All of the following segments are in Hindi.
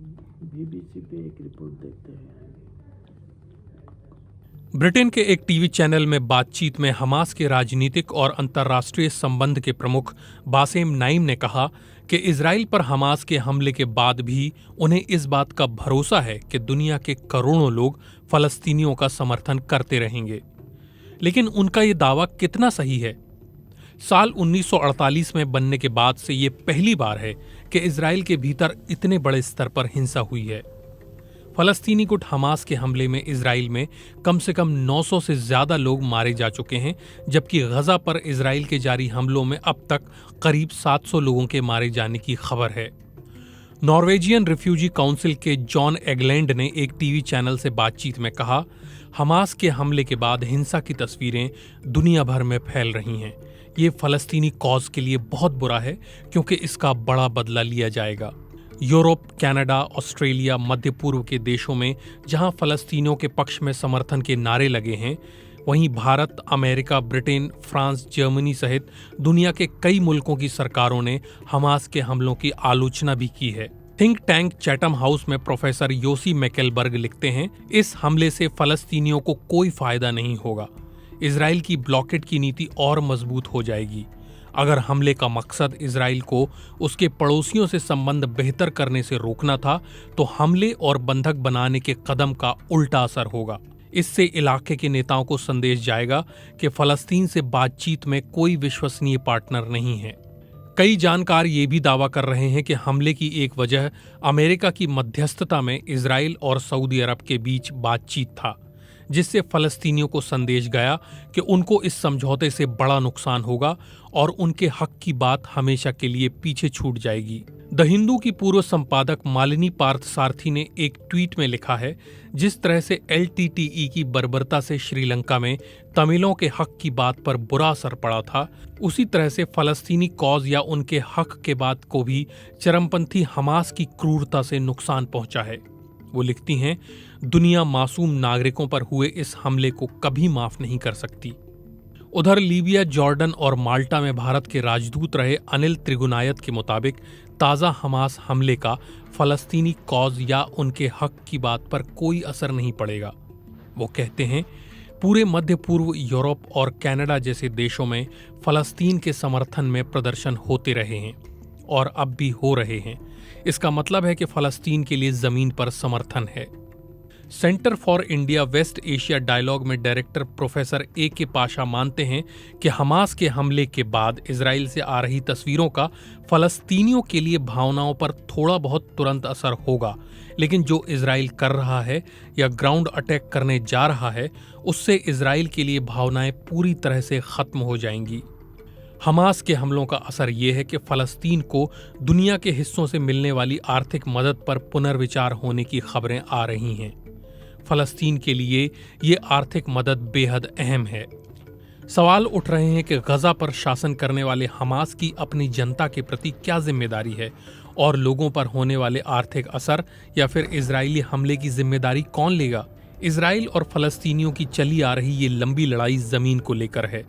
बीबीसी पे एक रिपोर्ट देखते हैं। ब्रिटेन के एक टीवी चैनल में बातचीत में हमास के राजनीतिक और अंतर्राष्ट्रीय संबंध के प्रमुख बासेम नाइम ने कहा कि इजराइल पर हमास के हमले के बाद भी उन्हें इस बात का भरोसा है कि दुनिया के करोड़ों लोग फलस्तीनियों का समर्थन करते रहेंगे। लेकिन उनका ये दावा कितना सही है? साल 1948 में बनने के बाद से ये पहली बार है कि इजराइल के भीतर इतने बड़े स्तर पर हिंसा हुई है। फलस्तीनी गुट हमास के हमले में इजराइल में कम से कम 900 से ज्यादा लोग मारे जा चुके हैं, जबकि गजा पर इजराइल के जारी हमलों में अब तक करीब 700 लोगों के मारे जाने की खबर है। नॉर्वेजियन रिफ्यूजी काउंसिल के जॉन एगलैंड ने एक टीवी चैनल से बातचीत में कहा, हमास के हमले के बाद हिंसा की तस्वीरें दुनिया भर में फैल रही हैं। ये फलस्तीनी कॉज के लिए बहुत बुरा है क्योंकि इसका बड़ा बदला लिया जाएगा। यूरोप, कनाडा, ऑस्ट्रेलिया, मध्य पूर्व के देशों में जहां फलस्तीनियों के पक्ष में समर्थन के नारे लगे हैं, वहीं Bharat, America, Britain, France, Germany सहित दुनिया के कई मुल्कों की सरकारों ने हमास के हमलों की आलोचना भी की है। थिंक टैंक चैटम हाउस में प्रोफेसर योसी मैकेलबर्ग लिखते हैं, इस हमले से फलस्तीनियों को कोई फायदा नहीं होगा। इजराइल की ब्लॉकेट की नीति और मजबूत हो जाएगी। अगर हमले का मकसद इजराइल को उसके पड़ोसियों से संबंध बेहतर करने से रोकना था, तो हमले और बंधक बनाने के कदम का उल्टा असर होगा। इससे इलाके के नेताओं को संदेश जाएगा कि फलस्तीन से बातचीत में कोई विश्वसनीय पार्टनर नहीं है। कई जानकार ये भी दावा कर रहे हैं कि हमले की एक वजह अमेरिका की मध्यस्थता में इजराइल और सऊदी अरब के बीच बातचीत था, जिससे फलस्तीनियों को संदेश गया कि उनको इस समझौते से बड़ा नुकसान होगा और उनके हक की बात हमेशा के लिए पीछे छूट जाएगी। द हिंदू की पूर्व संपादक मालिनी पार्थसारथी ने एक ट्वीट में लिखा है, जिस तरह से एलटीटीई की बर्बरता से श्रीलंका में तमिलों के हक की बात पर बुरा असर पड़ा था, उसी तरह से फलस्तीनी कॉज या उनके हक के बात को भी चरमपंथी हमास की क्रूरता से नुकसान पहुंचा है। वो लिखती हैं, दुनिया मासूम नागरिकों पर हुए इस हमले को कभी माफ नहीं कर सकती। उधर लीबिया, जॉर्डन और माल्टा में भारत के राजदूत रहे अनिल त्रिगुनायत के मुताबिक ताज़ा हमास हमले का फलस्तीनी कॉज या उनके हक की बात पर कोई असर नहीं पड़ेगा। वो कहते हैं, पूरे मध्य पूर्व, यूरोप और कनाडा जैसे देशों में फलस्तीन के समर्थन में प्रदर्शन होते रहे हैं और अब भी हो रहे हैं। इसका मतलब है कि फलस्तीन के लिए जमीन पर समर्थन है। Centre for India West Asia dialogue में डायरेक्टर प्रोफेसर ए.के. पाशा मानते हैं कि हमास के हमले के बाद इजराइल से आ रही तस्वीरों का फलस्तीनियों के लिए भावनाओं पर थोड़ा बहुत तुरंत असर होगा, लेकिन जो इजराइल कर रहा है या ग्राउंड अटैक करने जा रहा है, उससे इजराइल के लिए भावनाएं पूरी तरह से खत्म हो जाएंगी। हमास के हमलों का असर यह है कि फलस्तीन को दुनिया के हिस्सों से मिलने वाली आर्थिक मदद पर पुनर्विचार होने की खबरें आ रही हैं। फलस्तीन के लिए ये आर्थिक मदद बेहद अहम है। सवाल उठ रहे हैं कि गजा पर शासन करने वाले हमास की अपनी जनता के प्रति क्या जिम्मेदारी है और लोगों पर होने वाले आर्थिक असर या फिर इजरायली हमले की जिम्मेदारी कौन लेगा। इजराइल और फलस्तीनियों की चली आ रही ये लंबी लड़ाई जमीन को लेकर है।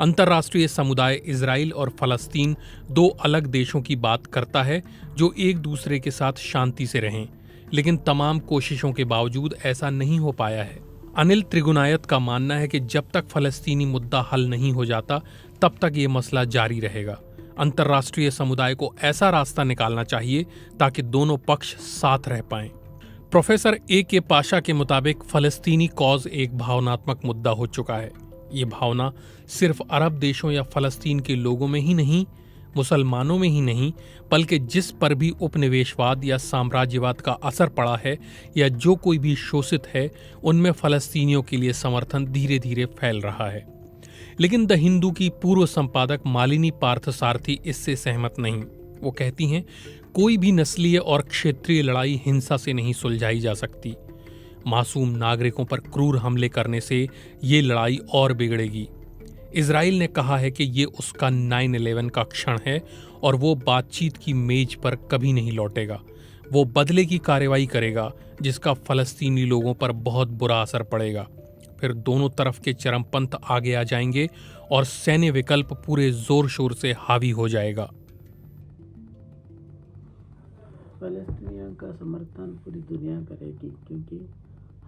अंतर्राष्ट्रीय समुदाय इजराइल और फलस्तीन दो अलग देशों की बात करता है जो एक दूसरे के साथ शांति से रहें, लेकिन तमाम कोशिशों के बावजूद ऐसा नहीं हो पाया है। अनिल त्रिगुनायत का मानना है कि जब तक फलस्तीनी मुद्दा हल नहीं हो जाता, तब तक ये मसला जारी रहेगा। अंतर्राष्ट्रीय समुदाय को ऐसा रास्ता निकालना चाहिए ताकि दोनों पक्ष साथ रह पाएं। Professor A K. पाशा के मुताबिक फलस्तीनी कॉज एक भावनात्मक मुद्दा हो चुका है। ये भावना सिर्फ अरब देशों या फलस्तीन के लोगों में ही नहीं, मुसलमानों में ही नहीं, बल्कि जिस पर भी उपनिवेशवाद या साम्राज्यवाद का असर पड़ा है या जो कोई भी शोषित है, उनमें फलस्तीनियों के लिए समर्थन धीरे धीरे फैल रहा है। लेकिन द हिंदू की पूर्व संपादक मालिनी पार्थसारथी इससे सहमत नहीं। वो कहती हैं, कोई भी नस्लीय और क्षेत्रीय लड़ाई हिंसा से नहीं सुलझाई जा सकती। मासूम नागरिकों पर क्रूर हमले करने से ये लड़ाई और बिगड़ेगी। इजराइल ने कहा है कि ये उसका 9/11 का क्षण है और वो बातचीत की मेज पर कभी नहीं लौटेगा। वो बदले की कार्रवाई करेगा जिसका फलस्तीनी लोगों पर बहुत बुरा असर पड़ेगा। फिर दोनों तरफ के चरमपंथ आगे आ जाएंगे और सैन्य विकल्प पूरे जोर शोर से हावी हो जाएगा। फलस्तीनियों का समर्थन पूरी दुनिया करेगी, क्योंकि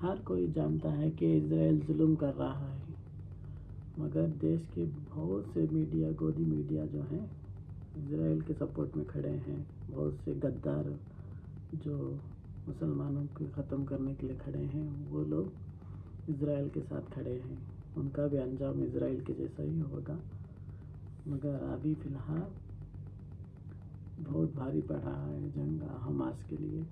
हर कोई जानता है कि इजराइल जुल्म कर रहा है। मगर देश के बहुत से मीडिया, गोदी मीडिया जो हैं, इजराइल के सपोर्ट में खड़े हैं। बहुत से गद्दार जो मुसलमानों को ख़त्म करने के लिए खड़े हैं, वो लोग इजराइल के साथ खड़े हैं। उनका भी अंजाम इजराइल के जैसा ही होगा। मगर अभी फ़िलहाल बहुत भारी पड़ रहा है जंग हमास के लिए।